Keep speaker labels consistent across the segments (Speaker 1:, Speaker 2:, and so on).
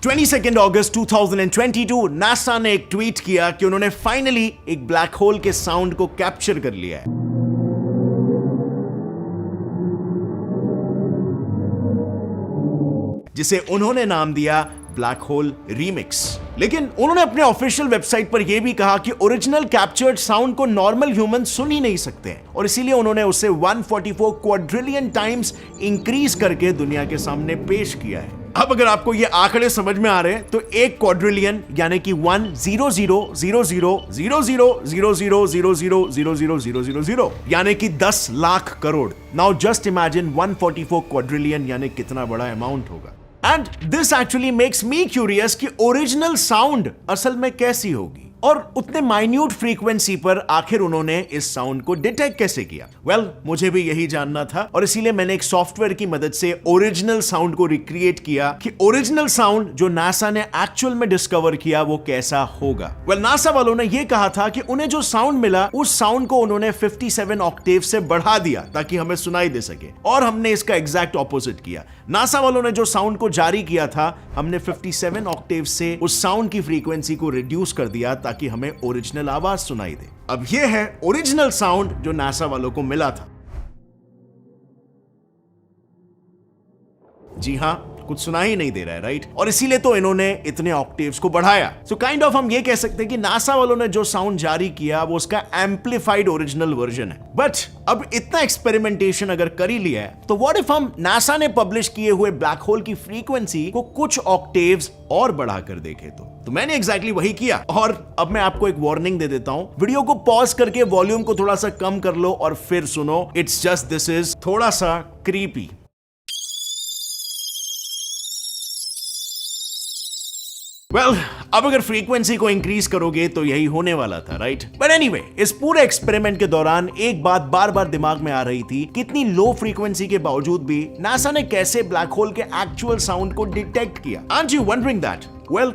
Speaker 1: 22 अगस्त 2022 NASA ने एक tweet किया कि उन्होंने फाइनली एक ब्लैक होल के साउंड को कैप्चर कर लिया है। जिसे उन्होंने नाम दिया ब्लैक होल रीमिक्स। लेकिन उन्होंने अपने ऑफिशियल वेबसाइट पर यह भी कहा कि ओरिजिनल कैप्चर्ड साउंड को नॉर्मल ह्यूमन सुन ही नहीं सकते हैं और इसीलिए उन्होंने उसे 144 क्वाड्रिलियन टाइम्स इंक्रीज करके दुनिया के सामने पेश किया है। अब अगर आपको ये आंकड़े समझ में आ रहे हैं तो एक क्वाड्रिलियन यानी कि 100,000,000,000,000,000,000 यानी कि 10 lakh crore. Now just imagine 144 quadrillion यानी कितना बड़ा अमाउंट होगा। And this actually makes me curious कि ओरिजिनल साउंड असल में कैसी होगी और उतने माइन्यूट फ्रीक्वेंसी पर आखिर उन्होंने इस साउंड को डिटेक्ट कैसे किया। वेल, मुझे भी यही जानना था और इसीलिए मैंने एक सॉफ्टवेयर की मदद से ओरिजिनल साउंड को रिक्रिएट किया कि ओरिजिनल साउंड जो नासा ने एक्चुअल में डिस्कवर किया वो कैसा होगा। वेल, नासा वालों ने यह कहा था कि उन्हें जो साउंड मिला उस साउंड को उन्होंने 57 ऑक्टेव से बढ़ा दिया ताकि हमें सुनाई दे सके और हमने इसका एग्जैक्ट ऑपोजिट किया। नासा वालों ने जो साउंड को जारी किया था हमने 57 ऑक्टेव से उस साउंड की फ्रीक्वेंसी को रिड्यूस कर दिया ताकि हमें ओरिजिनल आवाज सुनाई दे। अब यह है ओरिजिनल साउंड जो नासा वालों को मिला था। जी हां, कुछ सुना ही नहीं दे रहा है, राइट? और इसीलिए तो इन्होंने इतने ऑक्टेव्स को बढ़ाया। सो काइंड ऑफ हम ये कह सकते हैं कि नासा वालों ने जो साउंड जारी किया वो उसका एम्पलीफाइड ओरिजिनल वर्जन है। बट अब इतना एक्सपेरिमेंटेशन अगर कर ही लिया है तो व्हाट इफ हम नासा ने पब्लिश किए हुए ब्लैक होल की फ्रीक्वेंसी को कुछ ऑक्टेव्स और बढ़ाकर देखें तो मैंने एग्जैक्टली वही किया। और अब मैं आपको एक वार्निंग दे देता हूं, वीडियो को पॉज करके वॉल्यूम को थोड़ा सा कम कर लो और फिर सुनो। इट्स जस्ट दिस इज थोड़ा सा क्रीपी। वेल, अब अगर फ्रीक्वेंसी को इंक्रीज करोगे तो यही होने वाला था, राइट? बट एनीवे, इस पूरे एक्सपेरिमेंट के दौरान एक बात बार बार दिमाग में आ रही थी कि इतनी लो फ्रीक्वेंसी के बावजूद भी नासा ने कैसे ब्लैक होल के एक्चुअल साउंड को डिटेक्ट किया। Aren't you wondering that? Well,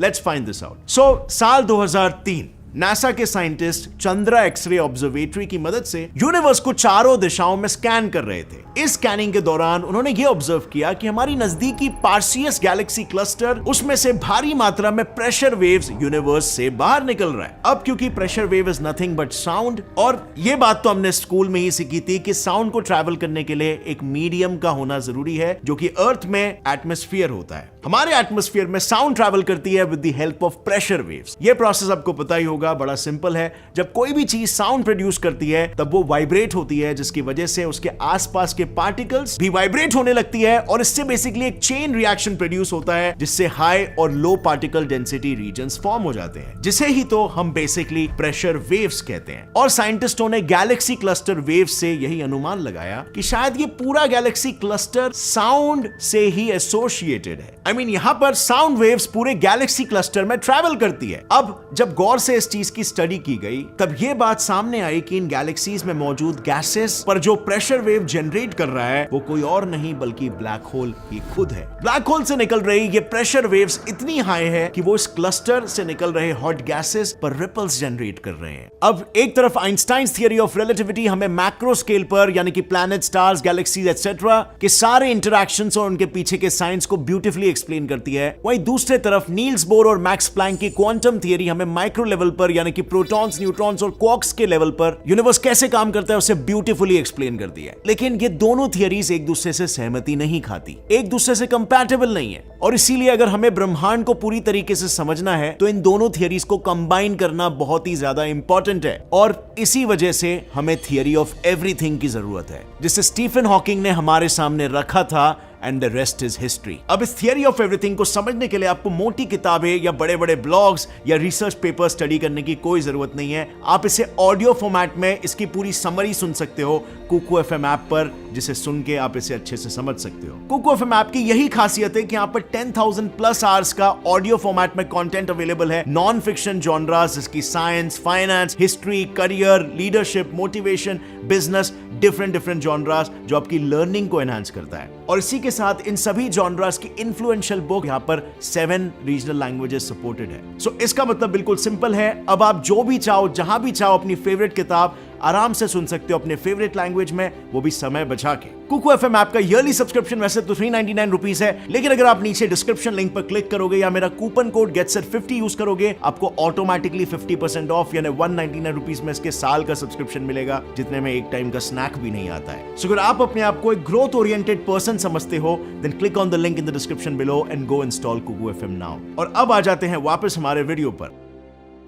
Speaker 1: let's find this out. So साल 2003 नासा के साइंटिस्ट चंद्रा एक्सरे ऑब्जर्वेटरी की मदद से यूनिवर्स को चारों दिशाओं में स्कैन कर रहे थे। इस स्कैनिंग के दौरान उन्होंने यह ऑब्जर्व किया कि हमारी नजदीकी पार्सियस गैलेक्सी क्लस्टर, उसमें से भारी मात्रा में प्रेशर वेव्स यूनिवर्स से बाहर निकल रहा है। अब क्योंकि pressure wave is nothing but sound, और यह बात तो हमने स्कूल में ही सीखी थी कि साउंड को ट्रैवल करने के लिए एक मीडियम का होना जरूरी है जो कि अर्थ में एटमॉस्फेयर होता है। हमारे एटमॉस्फेयर में साउंड ट्रैवल करती है with the help of pressure waves. यह प्रोसेस आपको पता ही होगा, बड़ा सिंपल है। जब कोई भी चीज साउंड प्रोड्यूस करती है तब वो वाइब्रेट होती है, जिसकी वजह से उसके आसपास के पार्टिकल्स भी वाइब्रेट होने लगती है और इससे बेसिकली एक चेन रिएक्शन प्रोड्यूस होता है जिससे हाई और लो पार्टिकल डेंसिटी रीजन्स फॉर्म हो जाते हैं, जिसे ही तो हम बेसिकली प्रेशर वेव्स कहते हैं। और साइंटिस्टों ने गैलेक्सी क्लस्टर वेव से यही अनुमान लगाया कि शायद ये पूरा गैलेक्सी क्लस्टर साउंड से ही एसोसिएटेड है। आई मीन, यहां पर साउंड वेव्स पूरे गैलेक्सी क्लस्टर में ट्रैवल करती है। अब जब गौर से इस चीज की स्टडी की गई तब यह बात सामने आई कि इन गैलेक्सीज में मौजूद गैसेस पर जो प्रेशर वेव जनरेट कर रहा है वो कोई और नहीं बल्कि ब्लैक होल ही खुद है। ब्लैक होल से निकल रही ये प्रेशर वेव्स इतनी हाई है कि वो इस क्लस्टर से निकल रहे हॉट गैसेस पर रिपल्स जनरेट कर रहे हैं। अब एक तरफ आइंस्टाइन्स थियरी ऑफ रिलेटिविटी हमें मैक्रो स्केल पर यानी कि प्लैनेट, स्टार्स, गैलेक्सीज एटसेट्रा के सारे इंटरैक्शंस और उनके पीछे के साइंस को ब्यूटीफुली एक्सप्लेन करती है। वहीं दूसरे तरफ नील्स बोर और मैक्स प्लैंक की क्वांटम थियरी हमें माइक्रो लेवल पर यानी कि प्रोटॉन्स, न्यूट्रॉन्स और क्वार्क्स के लेवल पर यूनिवर्स कैसे काम करता है उसे ब्यूटीफुली एक्सप्लेन करती है। लेकिन ये दोनों थियरीज एक दूसरे से सहमति नहीं खाती, एक दूसरे से कंपैटिबल नहीं है और इसीलिए अगर हमें ब्रह्मांड को पूरी तरीके से समझना है तो इन दोनों थियरीज को कंबाइन करना बहुत ही ज्यादा इंपॉर्टेंट है। और इसी वजह से हमें थियरी ऑफ एवरीथिंग की जरूरत है, जिसे स्टीफन हॉकिंग ने हमारे सामने रखा था and the rest is history. अब इस थियरी ऑफ एवरीथिंग को समझने के लिए आपको मोटी किताबें या बड़े बड़े ब्लॉग्स या रिसर्च पेपर स्टडी करने की कोई जरूरत नहीं है। आप इसे ऑडियो फॉर्मेट में इसकी पूरी समरी सुन सकते हो कुकू एफएम ऐप पर, जिसे सुन के आप इसे अच्छे से समझ सकते हो। कुकू एफएम ऐप की यही खासियत है कि यहाँ पर 10,000 प्लस आवर्स का ऑडियो फॉर्मेट में कंटेंट अवेलेबल है। नॉन फिक्शन जॉनरास जिसकी science, finance, history, career, leadership, motivation, business, different genres जो आपकी लर्निंग को एनहांस करता है। और इसी के साथ इन सभी जॉनरास की इन्फ्लुएंशियल बुक यहाँ पर 7 रीजनल लैंग्वेजेस सपोर्टेड है। सो इसका मतलब बिल्कुल सिंपल है, अब आप जो भी चाहो, जहां भी चाहो, अपनी फेवरेट किताब आराम से सुन सकते हो अपने फेवरेट लैंग्वेज में, वो भी समय बचा के। कुकू एफएम ऐप का ईयरली सब्सक्रिप्शन वैसे तो 399 रुपीज है, लेकिन अगर आप नीचे डिस्क्रिप्शन लिंक पर क्लिक करोगे या मेरा कूपन कोड GETSET50 यूज करोगे, आपको ऑटोमेटिकली 50% ऑफ यानी 199 रुपीज में इसके साल का सब्सक्रिप्शन मिलेगा, जितने में एक टाइम का स्नैक भी नहीं आता है। सो अगर आप अपने आप को एक ग्रोथ ओरिएंटेड पर्सन समझते हो, then click on the link in the description below and go install Kuku FM now. और अब आ जाते हैं वापस हमारे वीडियो पर।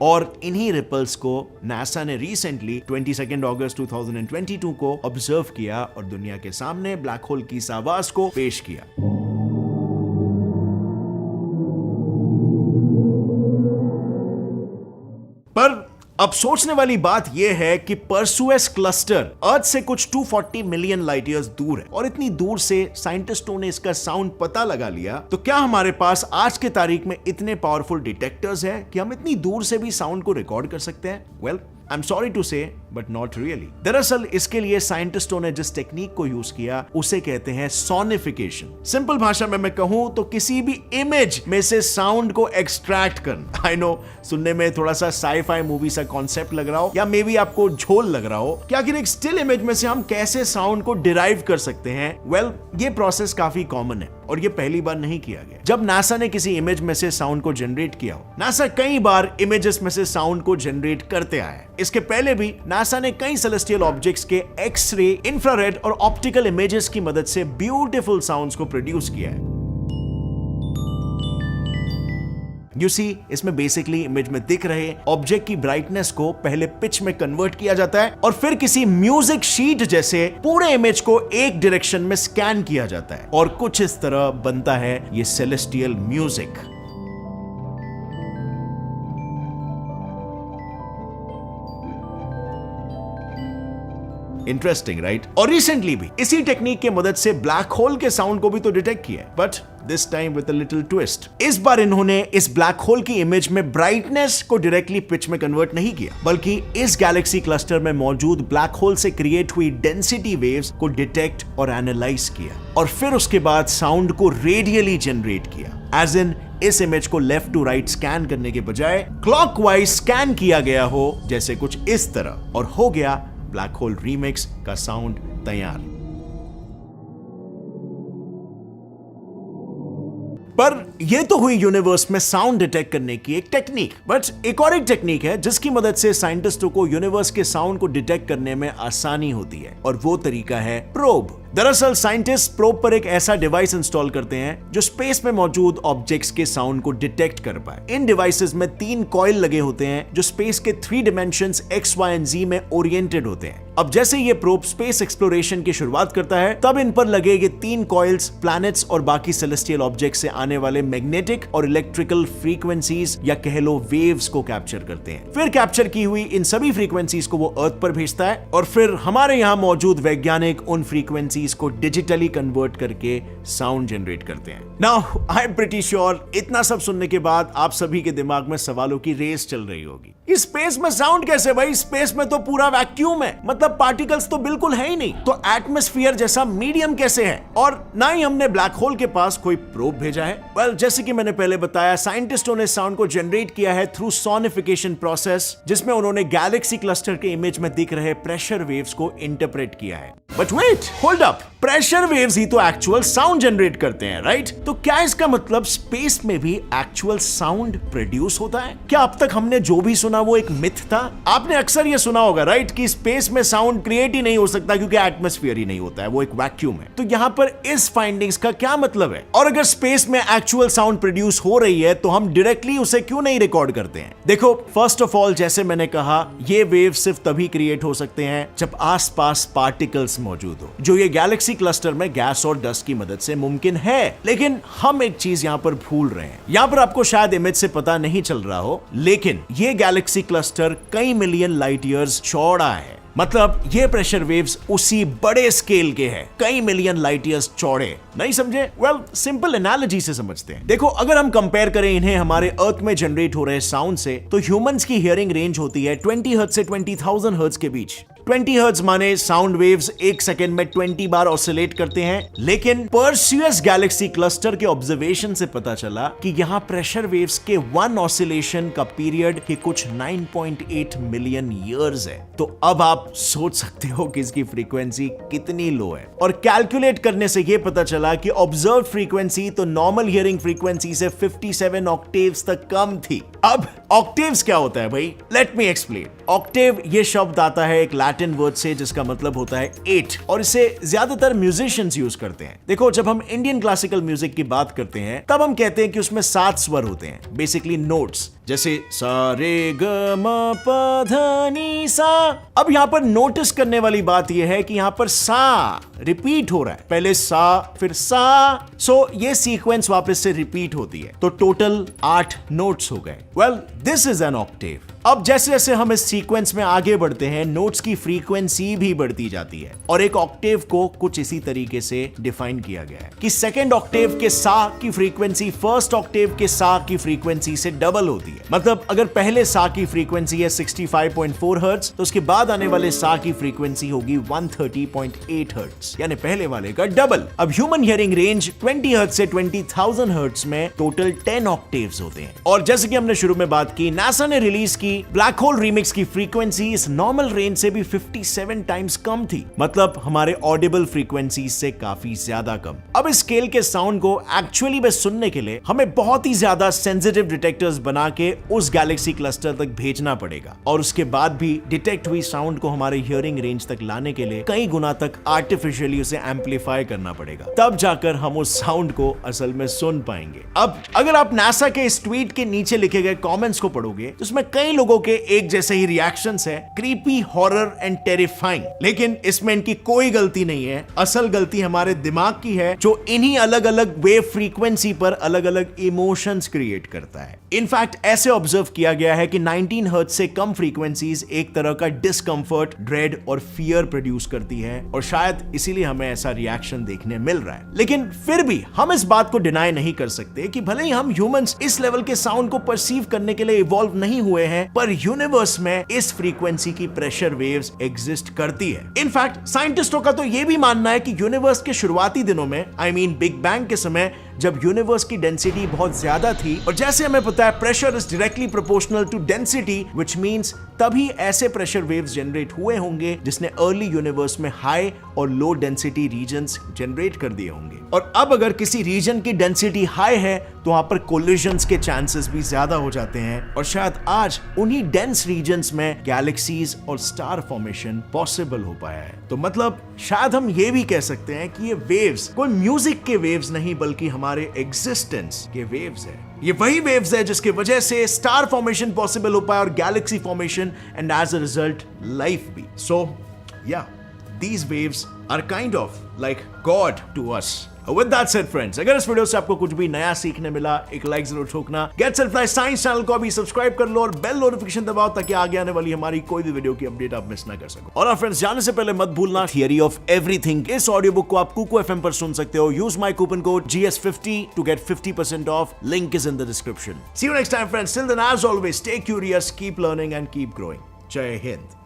Speaker 1: और इन्हीं रिपल्स को नासा ने रिसेंटली 22 अगस्त 2022 को ऑब्जर्व किया और दुनिया के सामने ब्लैक होल की इस आवाज को पेश किया। पर अब सोचने वाली बात यह है कि परसुएस क्लस्टर अर्थ से कुछ 240 मिलियन लाइट ईयर्स दूर है, और इतनी दूर से साइंटिस्टों ने इसका साउंड पता लगा लिया। तो क्या हमारे पास आज के तारीख में इतने पावरफुल डिटेक्टर्स हैं कि हम इतनी दूर से भी साउंड को रिकॉर्ड कर सकते हैं? Well, I am sorry to say, but not really. दरअसल इसके लिए साइंटिस्टों ने जिस टेक्निक को यूज किया उसे कहते हैं सोनिफिकेशन। सिंपल भाषा में मैं कहूं तो किसी भी इमेज में से साउंड को एक्सट्रैक्ट करना। आई नो, सुनने में थोड़ा सा साई-फाई मूवी सा कॉन्सेप्ट लग रहा हो, या मे बी आपको झोल लग रहा हो कि आखिर एक स्टिल इमेज में से हम कैसे साउंड को डिराइव कर सकते हैं। वेल, ये प्रोसेस काफी कॉमन है और ये पहली बार नहीं किया गया। जब नासा ने किसी इमेज में से साउंड को जनरेट किया हो, नासा कई बार इमेजेस में से साउंड को जनरेट करते आया है। इसके पहले भी नासा ने कई सेलेस्टियल ऑब्जेक्ट्स के एक्स-रे, इंफ्रारेड और ऑप्टिकल इमेजेस की मदद से ब्यूटीफुल साउंड्स को प्रोड्यूस किया है। You see, इसमें बेसिकली इमेज में दिख रहे ऑब्जेक्ट की ब्राइटनेस को पहले पिच में कन्वर्ट किया जाता है और फिर किसी म्यूजिक शीट जैसे पूरे इमेज को एक डायरेक्शन में स्कैन किया जाता है और कुछ इस तरह बनता है ये सेलेस्टियल म्यूजिक। Interesting, right? और रिसेंटली भी इसी टेक्निक के मदद से ब्लैक होल के साउंड को भी तो डिटेक्ट किया है, but this time with a little twist. इस बार इन्होंने इस ब्लैक होल की इमेज में ब्राइटनेस को डायरेक्टली पिच में कन्वर्ट नहीं किया, बल्कि इस गैलेक्सी क्लस्टर में मौजूद ब्लैक होल से क्रिएट हुई डेंसिटी वेव्स को डिटेक्ट और एनालाइज किया, और फिर उसके बाद साउंड को रेडियली जनरेट किया। एज इन, इस इमेज को लेफ्ट टू राइट स्कैन करने के बजाय क्लॉकवाइज स्कैन किया गया हो, जैसे कुछ इस तरह, और हो गया ब्लैक होल रीमिक्स का साउंड तैयार। पर यह तो हुई यूनिवर्स में साउंड डिटेक्ट करने की एक टेक्निक, बट एक और एक टेक्निक है जिसकी मदद से साइंटिस्टों को यूनिवर्स के साउंड को डिटेक्ट करने में आसानी होती है, और वो तरीका है प्रोब। दरअसल साइंटिस्ट प्रोब पर एक ऐसा डिवाइस इंस्टॉल करते हैं जो स्पेस में मौजूद ऑब्जेक्ट्स के साउंड को डिटेक्ट कर पाए। इन डिवाइसेस में 3 कॉइल लगे होते हैं जो स्पेस के 3 dimensions X, Y and Z में ओरिएंटेड होते हैं। अब जैसे ये प्रोब स्पेस एक्सप्लोरेशन की शुरुआत करता है, तब इन पर लगे ये 3 कॉइल्स प्लैनेट्स और बाकी सेलेस्टियल ऑब्जेक्ट से आने वाले मैग्नेटिक और इलेक्ट्रिकल फ्रीक्वेंसीज या कह लो वेव्स को कैप्चर करते हैं। फिर कैप्चर की हुई इन सभी फ्रीक्वेंसीज को वो अर्थ पर भेजता है, और फिर हमारे यहाँ मौजूद वैज्ञानिक उन फ्रीक्वेंसीज को डिजिटली कन्वर्ट करके साउंड जनरेट करते हैं। Now I am pretty sure इतना सब सुनने के बाद आप सभी के दिमाग में सवालों की रेस चल रही होगी। इस स्पेस में साउंड कैसे भाई? स्पेस में तो पूरा वैक्यूम है, मतलब पार्टिकल्स तो बिल्कुल है ही नहीं, तो एटमॉस्फेयर जैसा मीडियम कैसे है? और ना ही हमने ब्लैक होल के पास कोई प्रोब भेजा है। वेल, जैसे कि मैंने पहले बताया, साइंटिस्टों ने साउंड को जनरेट किया है थ्रू सोनिफिकेशन प्रोसेस, जिसमें उन्होंने गैलेक्सी क्लस्टर के इमेज में दिख रहे प्रेशर वेव्स को इंटरप्रेट किया है। But wait, hold up, pressure waves ही तो एक्चुअल साउंड जनरेट करते हैं, राइट? तो क्या इसका मतलब स्पेस में भी एक्चुअल साउंड प्रोड्यूस होता है? क्या अब तक हमने जो भी सुना वो एक मिथ था? आपने अक्सर ये सुना होगा, राइट, कि स्पेस में साउंड क्रिएट ही नहीं हो सकता क्योंकि एटमॉस्फेयर ही नहीं होता है, वो एक वैक्यूम है। तो यहाँ पर इस फाइंडिंग्स का क्या मतलब है? और अगर स्पेस में एक्चुअल साउंड प्रोड्यूस हो रही है तो हम डायरेक्टली उसे क्यों नहीं रिकॉर्ड करते हैं? देखो, फर्स्ट ऑफ ऑल, जैसे मैंने कहा, ये वेव सिर्फ तभी क्रिएट हो सकते हैं जब आसपास पार्टिकल्स मौजूद हो, जो ये गैलेक्सी क्लस्टर में गैस और डस्ट की मदद से मुमकिन है। लेकिन हम एक चीज यहाँ पर भूल रहे हैं। यहाँ पर आपको शायद इमेज से पता नहीं चल रहा हो, लेकिन ये गैलेक्सी क्लस्टर कई मिलियन लाइट ईयर्स चौड़ा है। मतलब ये प्रेशर वेव्स उसी बड़े स्केल के हैं, कई मिलियन लाइट ईयर्स चौड़े। नहीं समझे? वेल, सिंपल एनालॉजी से समझते हैं। देखो, अगर हम कंपेयर करें इन्हें हमारे अर्थ में जनरेट हो रहे साउंड से, तो ह्यूमंस की हियरिंग रेंज होती है 20 हर्ट्ज से 20,000 हर्ट्ज के बीच। 20 हर्ट्ज माने साउंड वेव्स एक सेकंड में 20 बार ऑसिलेट करते हैं, लेकिन पर्सियस गैलेक्सी क्लस्टर के ऑब्जर्वेशन से पता चला कि यहाँ प्रेशर वेव्स के वन ऑसिलेशन का पीरियड के कुछ 9.8 मिलियन ईयर्स है। तो अब आप सोच सकते हो कि इसकी फ्रीक्वेंसी कितनी लो है, और कैलकुलेट करने से यह पता चला कि ऑब्जर्व फ्रीक्वेंसी तो नॉर्मल हियरिंग फ्रीक्वेंसी से 57 ऑक्टेव्स तक कम थी। अब ऑक्टेव्स क्या होता है भाई? Let me explain. ऑक्टेव ये शब्द आता है एक लैटिन वर्ड से जिसका मतलब होता है 8, और इसे ज्यादातर म्यूजिशियंस यूज करते हैं। देखो, जब हम इंडियन क्लासिकल म्यूजिक की बात करते हैं तब हम कहते हैं कि उसमें 7 स्वर होते हैं, बेसिकली नोट्स, जैसे सा रे ग म प ध नी सा। अब यहाँ पर नोटिस करने वाली बात यह है कि यहाँ पर सा रिपीट हो रहा है, पहले सा फिर सा, सो ये सीक्वेंस वापस से रिपीट होती है, तो टोटल 8 नोट्स हो गए। Well, this is an Octave. अब जैसे जैसे हम इस सीक्वेंस में आगे बढ़ते हैं, नोट्स की फ्रीक्वेंसी भी बढ़ती जाती है, और एक ऑक्टेव को कुछ इसी तरीके से डिफाइन किया गया है कि सेकेंड ऑक्टेव के सा की फ्रीक्वेंसी फर्स्ट ऑक्टेव के सा की फ्रीक्वेंसी से डबल होती है। मतलब अगर पहले सा की फ्रीक्वेंसी है 65.4 हर्ट्ज, तो उसके बाद आने वाले सा की फ्रीक्वेंसी होगी 130.8 हर्ट्ज, यानी पहले वाले का डबल। अब ह्यूमन हियरिंग रेंज 20 हर्ट्ज से 20,000 हर्ट्ज में टोटल 10 ऑक्टेव्स होते हैं, और जैसे कि हमने शुरू में बात की, नासा ने रिलीज की ब्लैक होल रीमिक्स की फ्रीक्वेंसी इस नॉर्मल रेंज से भी 57 टाइम्स कम थी, मतलब हमारे ऑडिबल फ्रीक्वेंसी से काफी ज्यादा कम। अब इस स्केल के साउंड को एक्चुअली में सुनने के लिए हमें बहुत ही ज्यादा सेंसिटिव डिटेक्टर्स बना के उस गैलेक्सी क्लस्टर तक भेजना पड़ेगा, और उसके बाद भी डिटेक्ट हुई साउंड को हमारे हियरिंग रेंज तक लाने के लिए कई गुना तक आर्टिफिशियली उसे एम्पलीफाई करना पड़ेगा, तब जाकर हम उस साउंड को असल में सुन पाएंगे। अब अगर आप नासा के इस ट्वीट के नीचे लिखे गए कमेंट्स को पढ़ोगे तो उसमें कई लोगों के एक जैसे ही रिएक्शंस है, क्रीपी, हॉरर एंड टेरिफाइंग। लेकिन इसमें इनकी कोई गलती नहीं है, असल गलती हमारे दिमाग की है जो इन्हीं अलग अलग वेव फ्रीक्वेंसी पर अलग अलग इमोशंस क्रिएट करता है। इनफैक्ट ऐसे ऑब्जर्व किया गया है कि 19 हर्ट्ज से कम फ्रीक्वेंसीज एक तरह का डिस्कंफर्ट, ड्रेड और फियर प्रोड्यूस करती है, और शायद इसीलिए हमें ऐसा रिएक्शन देखने मिल रहा है। लेकिन फिर भी हम इस बात को डिनाई नहीं कर सकते कि भले ही हम ह्यूमंस इस लेवल के साउंड को परसीव करने के लिए इवॉल्व नहीं हुए हैं, पर यूनिवर्स में इस फ्रीक्वेंसी की प्रेशर वेव्स एग्जिस्ट करती है। इनफैक्ट साइंटिस्टों का तो यह भी मानना है कि यूनिवर्स के शुरुआती दिनों में, आई मीन बिग बैंग के समय, जब यूनिवर्स की डेंसिटी बहुत ज्यादा थी, और जैसे हमें पता है pressure is directly proportional to density, which means तभी ऐसे प्रेशर वेव्स जनरेट हुए होंगे जिसने अर्ली यूनिवर्स में हाई और लो डेंसिटी रीजन्स जनरेट कर दिए होंगे। और अब अगर किसी रीजन की डेंसिटी हाई है तो वहां पर कोलिजन्स के चांसेस भी ज्यादा हो जाते हैं, और शायद आज उन्हीं डेंस रीजन्स में गैलेक्सीज और स्टार फॉर्मेशन पॉसिबल हो पाया है। तो मतलब शायद हम ये भी कह सकते हैं कि ये वेव्स कोई म्यूजिक के वेव्स नहीं, बल्कि हमारे एग्जिस्टेंस के वेव्स है। ये वही वेव्स है जिसकी वजह से स्टार फॉर्मेशन पॉसिबल हो पाया और galaxy formation, and as a result life भी। सो या, these waves are kind of like God to us. With that said friends, अगर इस वीडियो से आपको कुछ भी नया सीखने मिला, एक लाइक जरूर ठोकना। गेट सेल्फलाइज साइंस चैनल को अभी सब्सक्राइब कर लो और बेल नोटिफिकेशन दबाओ ताकि आगे आने वाली हमारी कोई भी वीडियो की अपडेट आप मिस ना कर सको। और फ्रेंड्स, जाने से पहले मत भूलना, थियरी ऑफ एवरीथिंग इस ऑडियो बुक को आप कुकू एफएम पर सुन सकते हो। Use my coupon code GS50 to get 50% off. Link is in the description. See you next time friends. Till then, as always, stay curious, keep learning and keep growing. Jai Hind.